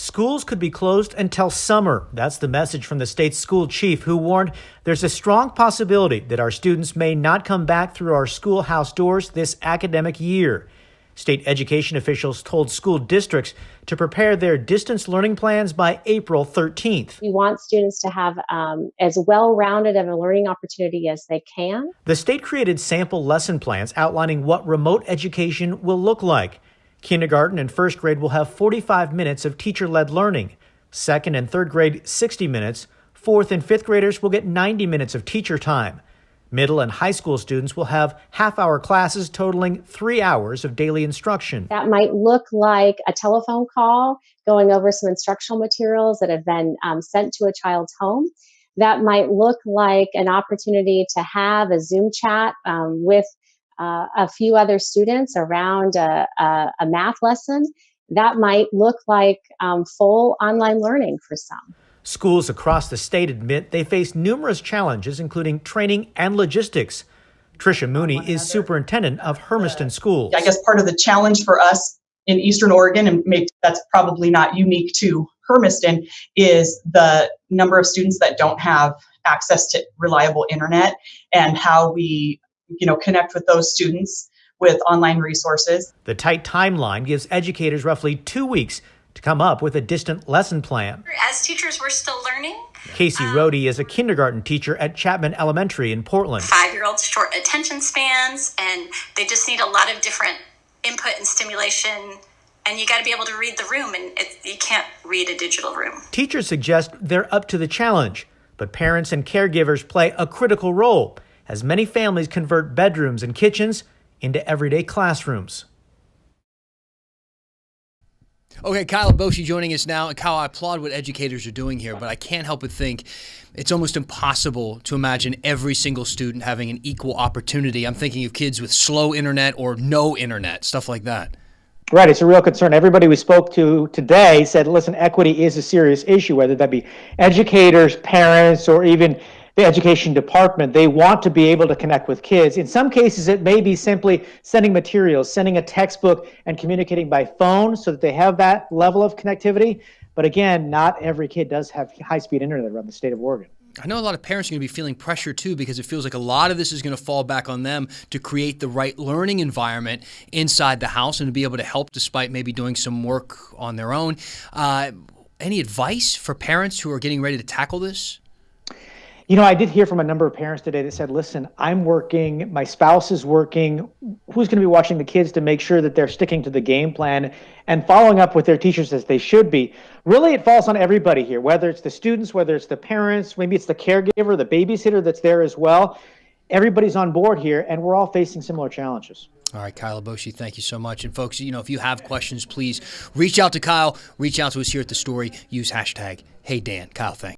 Schools could be closed until summer. That's the message from the state's school chief, who warned there's a strong possibility that our students may not come back through our schoolhouse doors this academic year. State education officials told school districts to prepare their distance learning plans by April 13th. We want students to have as well-rounded of a learning opportunity as they can. The state created sample lesson plans outlining what remote education will look like. Kindergarten and first grade will have 45 minutes of teacher-led learning. Second and third grade, 60 minutes. Fourth and fifth graders will get 90 minutes of teacher time. Middle and high school students will have half-hour classes totaling 3 hours of daily instruction. That might look like a telephone call going over some instructional materials that have been sent to a child's home. That might look like an opportunity to have a Zoom chat with a few other students around a math lesson. That might look like full online learning for some. Schools across the state admit they face numerous challenges, including training and logistics. Tricia Mooney is superintendent of Hermiston Schools. I guess part of the challenge for us in Eastern Oregon, and maybe that's probably not unique to Hermiston, is the number of students that don't have access to reliable internet and how we connect with those students with online resources. The tight timeline gives educators roughly 2 weeks to come up with a distant lesson plan. As teachers, we're still learning. Casey Rohde is a kindergarten teacher at Chapman Elementary in Portland. 5-year-olds short attention spans, and they just need a lot of different input and stimulation. And you got to be able to read the room, and you can't read a digital room. Teachers suggest they're up to the challenge, but parents and caregivers play a critical role as many families convert bedrooms and kitchens into everyday classrooms. Okay, Kyle Boshi joining us now. And Kyle, I applaud what educators are doing here, but I can't help but think it's almost impossible to imagine every single student having an equal opportunity. I'm thinking of kids with slow internet or no internet, stuff like that. Right, it's a real concern. Everybody we spoke to today said, listen, equity is a serious issue, whether that be educators, parents, or even the education department. They want to be able to connect with kids. In some cases, it may be simply sending materials, sending a textbook, and communicating by phone so that they have that level of connectivity. But again, not every kid does have high-speed internet around the state of Oregon. I know a lot of parents are going to be feeling pressure too, because it feels like a lot of this is going to fall back on them to create the right learning environment inside the house and to be able to help despite maybe doing some work on their own. Any advice for parents who are getting ready to tackle this? I did hear from a number of parents today that said, listen, I'm working, my spouse is working. Who's going to be watching the kids to make sure that they're sticking to the game plan and following up with their teachers as they should be? Really, it falls on everybody here, whether it's the students, whether it's the parents, maybe it's the caregiver, the babysitter that's there as well. Everybody's on board here, and we're all facing similar challenges. All right, Kyle Boshi, thank you so much. And folks, if you have questions, please reach out to Kyle, reach out to us here at The Story, use hashtag HeyDan. Kyle, thanks.